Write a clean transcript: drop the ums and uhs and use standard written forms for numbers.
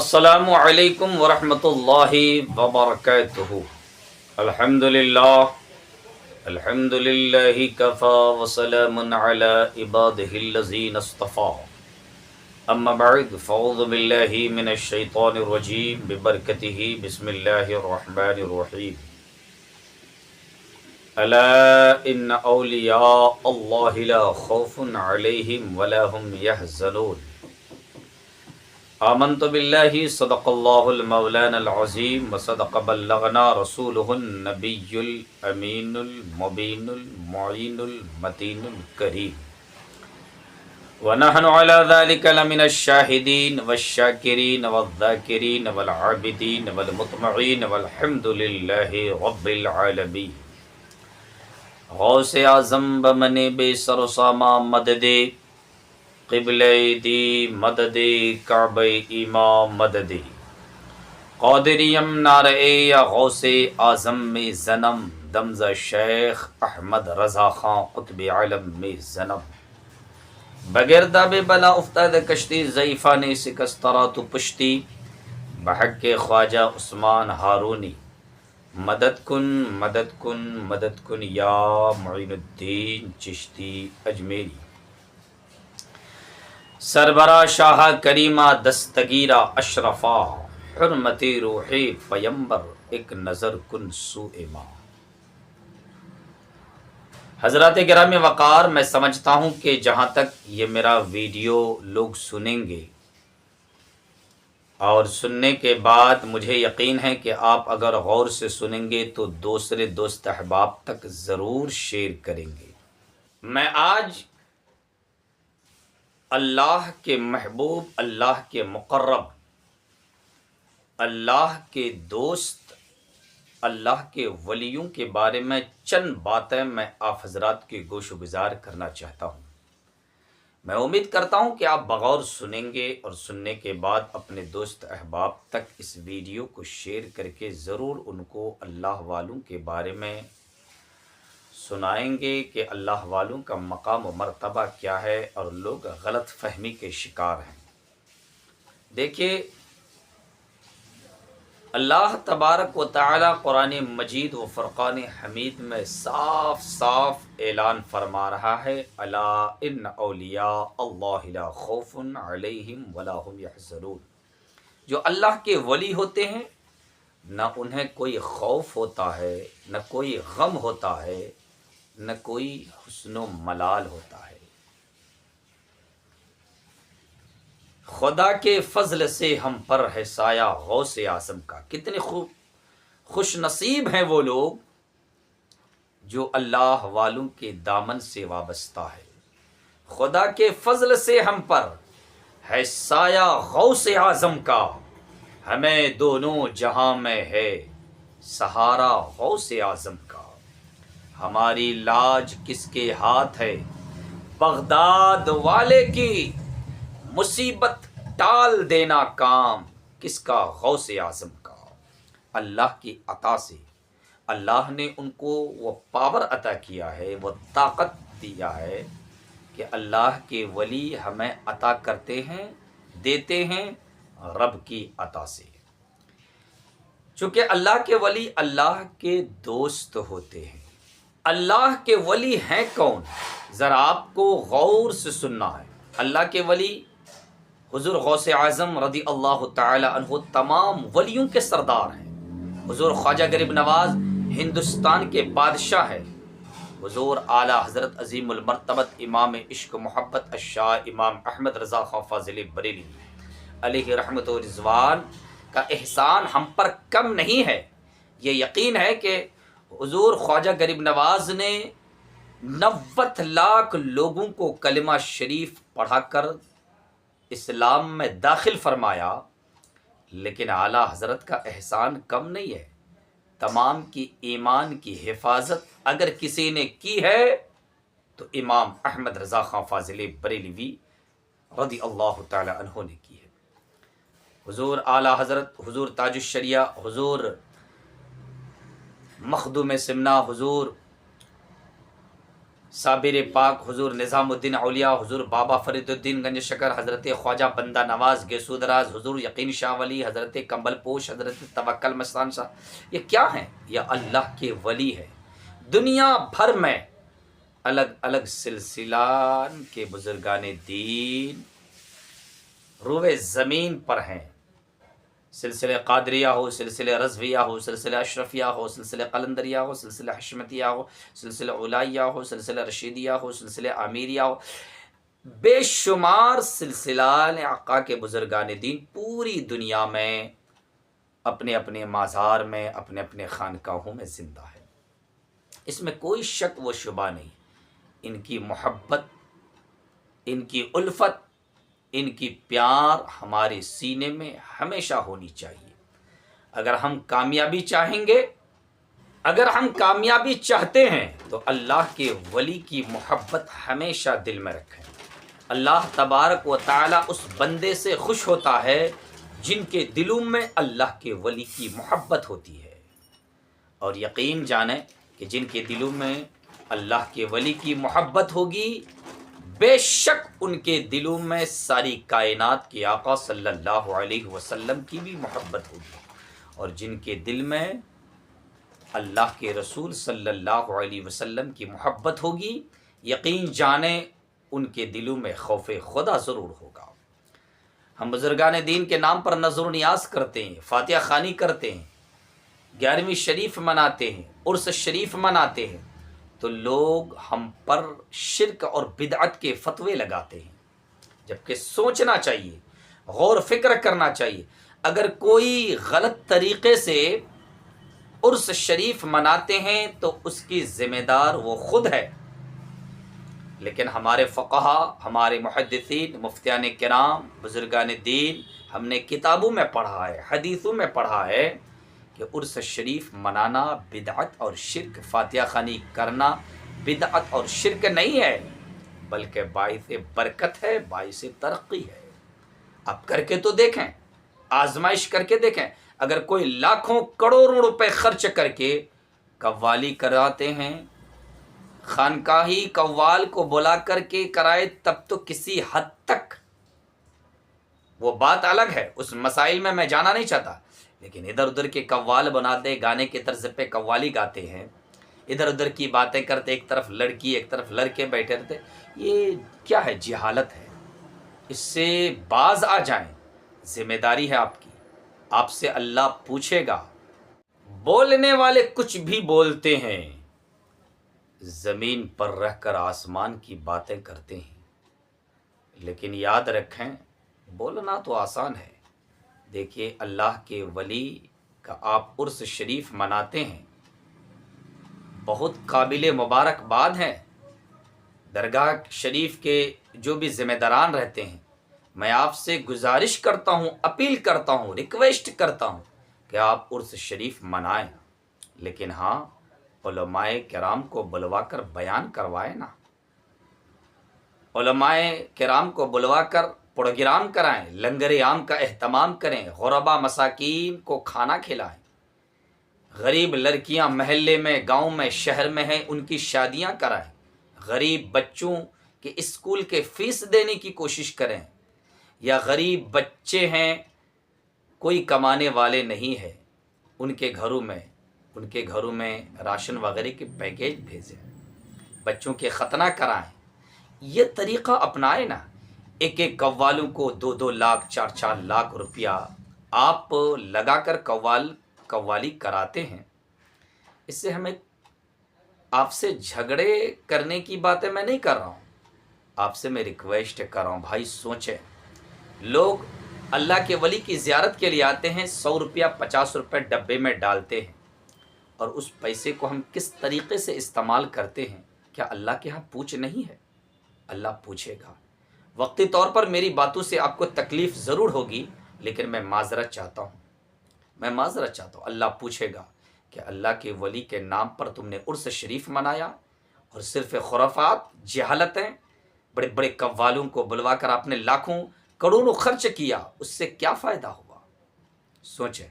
السلام علیکم ورحمۃ اللہ وبرکاتہ۔ الحمد للہ کفا وسلام علی عبادہ الذین اصطفیٰ، اما بعد فاعوذ باللہ من الشیطان الرجیم ببرکتہ بسم اللہ الرحمن الرحیم۔ الا ان اولیاء اللہ لا خوف علیہم ولا هم یحزنون۔ آمنت باللہ صدق اللہ المولانا العظیم وصدق بلغنا رسولہ النبی الامین المبین المعین المتین الکریم، ونحن علی ذلک لمن الشاہدین والشاکرین والذاکرین والعابدین والمطمعین والحمد للہ رب العالمین۔ غوث اعظم بمن بے سر و ساما مدد، قبلہ دی مدد، کعبہ امام مدد، قادریم نعرہ یا غوث اعظم میں زنم، دمزہ شیخ احمد رضا خان قطب عالم میں زنم، بگردہ بے بلا افتاد کشتی ضعیفہ نے سکسترا تو پشتی، بحق خواجہ عثمان ہارونی، مدد کن مدد کن مدد کن یا معین الدین چشتی اجمیری۔ سربراہ شاہ کریمہ دستگیرہ اشرفا، حرمتی روحی پیمبر ایک نظر کن سوء ما۔ حضرات گرامی وقار، میں سمجھتا ہوں کہ جہاں تک یہ میرا ویڈیو لوگ سنیں گے اور سننے کے بعد مجھے یقین ہے کہ آپ اگر غور سے سنیں گے تو دوسرے دوست احباب تک ضرور شیئر کریں گے۔ میں آج اللہ کے محبوب، اللہ کے مقرب، اللہ کے دوست، اللہ کے ولیوں کے بارے میں چند باتیں میں آپ حضرات کے گوش و گزار کرنا چاہتا ہوں۔ میں امید کرتا ہوں کہ آپ بغور سنیں گے اور سننے کے بعد اپنے دوست احباب تک اس ویڈیو کو شیئر کر کے ضرور ان کو اللہ والوں کے بارے میں سنائیں گے کہ اللہ والوں کا مقام و مرتبہ کیا ہے اور لوگ غلط فہمی کے شکار ہیں۔ دیکھیے، اللہ تبارک و تعالی قرآن مجید و فرقان حمید میں صاف صاف اعلان فرما رہا ہے، الا ان اولیاء اللہ لا خوف علیہم ولا هم یحزنون۔ جو اللہ کے ولی ہوتے ہیں نہ انہیں کوئی خوف ہوتا ہے، نہ کوئی غم ہوتا ہے، نہ کوئی حزن و ملال ہوتا ہے۔ خدا کے فضل سے ہم پر ہے سایہ غوث اعظم کا۔ کتنے خوش نصیب ہیں وہ لوگ جو اللہ والوں کے دامن سے وابستہ ہے۔ خدا کے فضل سے ہم پر ہے سایہ غوث اعظم کا، ہمیں دونوں جہاں میں ہے سہارا غوث اعظم کا۔ ہماری لاج کس کے ہاتھ ہے، بغداد والے کی مصیبت ٹال دینا کام کس کا، غوث اعظم کا۔ اللہ کی عطا سے اللہ نے ان کو وہ پاور عطا کیا ہے، وہ طاقت دیا ہے کہ اللہ کے ولی ہمیں عطا کرتے ہیں، دیتے ہیں رب کی عطا سے۔ چونکہ اللہ کے ولی اللہ کے دوست ہوتے ہیں۔ اللہ کے ولی ہیں کون؟ ذرا آپ کو غور سے سننا ہے۔ اللہ کے ولی حضور غوث اعظم رضی اللہ تعالی عنہ تمام ولیوں کے سردار ہیں۔ حضور خواجہ غریب نواز ہندوستان کے بادشاہ ہیں۔ حضور اعلیٰ حضرت عظیم المرتبت امام عشق و محبت الشاہ امام احمد رضا خان فاضل بریلوی علیہ رحمت و رضوان کا احسان ہم پر کم نہیں ہے۔ یہ یقین ہے کہ حضور خواجہ غریب نواز نے 90 لاکھ لوگوں کو کلمہ شریف پڑھا کر اسلام میں داخل فرمایا، لیکن اعلیٰ حضرت کا احسان کم نہیں ہے۔ تمام کی ایمان کی حفاظت اگر کسی نے کی ہے تو امام احمد رضا خان فاضل بریلوی رضی اللہ تعالی عنہ نے کی ہے۔ حضور اعلیٰ حضرت، حضور تاج الشریعہ، حضور مخدوم سمنا، حضور صابر پاک حضور نظام الدین اولیاء، حضور بابا فرید الدین گنج شکر، حضرت خواجہ بندہ نواز گیسودراز، حضور یقین شاہ ولی، حضرت کمبل پوش، حضرت توکل مستان شاہ، یہ کیا ہیں؟ یہ اللہ کے ولی ہے۔ دنیا بھر میں الگ الگ سلسلان کے بزرگان دین روئے زمین پر ہیں، سلسلہ قادریہ ہو، سلسلہ رضویہ ہو، سلسلہ اشرفیہ ہو، سلسلہ قلندریہ ہو، سلسلہ حشمتیہ ہو، سلسلہ اولائیہ ہو، سلسلہ رشیدیہ ہو، سلسلہ عامیریہ ہو، بے شمار سلسلان آقا کے بزرگان دین پوری دنیا میں اپنے اپنے مزار میں، اپنے اپنے خانقاہوں میں زندہ ہے۔ اس میں کوئی شک و شبہ نہیں، ان کی محبت، ان کی الفت، ان کی پیار ہمارے سینے میں ہمیشہ ہونی چاہیے۔ اگر ہم کامیابی چاہیں گے، اگر ہم کامیابی چاہتے ہیں تو اللہ کے ولی کی محبت ہمیشہ دل میں رکھیں۔ اللہ تبارک و تعالی اس بندے سے خوش ہوتا ہے جن کے دلوں میں اللہ کے ولی کی محبت ہوتی ہے، اور یقین جانیں کہ جن کے دلوں میں اللہ کے ولی کی محبت ہوگی، بے شک ان کے دلوں میں ساری کائنات کے آقا صلی اللہ علیہ وسلم کی بھی محبت ہوگی، اور جن کے دل میں اللہ کے رسول صلی اللہ علیہ وسلم کی محبت ہوگی، یقین جانیں ان کے دلوں میں خوف خدا ضرور ہوگا۔ ہم بزرگان دین کے نام پر نظر و نیاز کرتے ہیں، فاتحہ خوانی کرتے ہیں، 11ویں شریف مناتے ہیں، عرس شریف مناتے ہیں، تو لوگ ہم پر شرک اور بدعت کے فتوے لگاتے ہیں، جبکہ سوچنا چاہیے، غور و فکر کرنا چاہیے۔ اگر کوئی غلط طریقے سے عرس شریف مناتے ہیں تو اس کی ذمہ دار وہ خود ہے، لیکن ہمارے فقہا، ہمارے محدثین، مفتیان کرام، بزرگان دین، ہم نے کتابوں میں پڑھا ہے، حدیثوں میں پڑھا ہے کہ عرس شریف منانا بدعت اور شرک، فاتحہ خوانی کرنا بدعت اور شرک نہیں ہے، بلکہ باعث برکت ہے، باعث ترقی ہے۔ آپ کر کے تو دیکھیں، آزمائش کر کے دیکھیں۔ اگر کوئی لاکھوں کروڑوں روپے خرچ کر کے قوالی کراتے ہیں، خانقاہی قوال کو بلا کر کے کرائے، تب تو کسی حد تک وہ بات الگ ہے، اس مسائل میں جانا نہیں چاہتا، لیکن ادھر ادھر کے قوال بناتے، گانے کے طرز پہ قوالی گاتے ہیں، ادھر ادھر کی باتیں کرتے، ایک طرف لڑکی ایک طرف لڑکے بیٹھے رہتے، یہ کیا ہے؟ جہالت ہے۔ اس سے باز آ جائیں، ذمہ داری ہے آپ کی، آپ سے اللہ پوچھے گا۔ بولنے والے کچھ بھی بولتے ہیں، زمین پر رہ کر آسمان کی باتیں کرتے ہیں، لیکن یاد رکھیں بولنا تو آسان ہے۔ دیکھیے اللہ کے ولی کا آپ عرس شریف مناتے ہیں، بہت قابل مبارکباد ہیں۔ درگاہ شریف کے جو بھی ذمہ داران رہتے ہیں، میں آپ سے گزارش کرتا ہوں، اپیل کرتا ہوں، ریکویسٹ کرتا ہوں کہ آپ عرس شریف منائیں، لیکن ہاں علماء کرام کو بلوا کر بیان کروائے نا، علماء کرام کو بلوا کر پروگرام کرائیں، لنگر عام کا اہتمام کریں، غربا مساکین کو کھانا کھلائیں، غریب لڑکیاں محلے میں، گاؤں میں، شہر میں ہیں، ان کی شادیاں کرائیں، غریب بچوں کے اسکول کے فیس دینے کی کوشش کریں، یا غریب بچے ہیں کوئی کمانے والے نہیں ہے، ان کے گھروں میں راشن وغیرہ کے پیکیج بھیجیں، بچوں کے ختنہ کرائیں۔ یہ طریقہ اپنائے نا۔ ایک ایک قوالوں کو 2-2 لاکھ 4-4 لاکھ روپیہ آپ لگا کر قوالی کراتے ہیں۔ اس سے ہمیں آپ سے جھگڑے کرنے کی باتیں میں نہیں کر رہا ہوں، آپ سے میں ریکویسٹ کر رہا ہوں، بھائی سوچیں۔ لوگ اللہ کے ولی کی زیارت کے لیے آتے ہیں، 100 روپیہ 50 روپے ڈبے میں ڈالتے ہیں، اور اس پیسے کو ہم کس طریقے سے استعمال کرتے ہیں، کیا اللہ کے ہاں پوچھ نہیں ہے؟ اللہ پوچھے گا۔ وقتی طور پر میری باتوں سے آپ کو تکلیف ضرور ہوگی، لیکن میں معذرت چاہتا ہوں، اللہ پوچھے گا کہ اللہ کے ولی کے نام پر تم نے عرس شریف منایا، اور صرف خرافات، جہالتیں، بڑے بڑے قوالوں کو بلوا کر آپ نے لاکھوں کروڑوں خرچ کیا، اس سے کیا فائدہ ہوا؟ سوچیں۔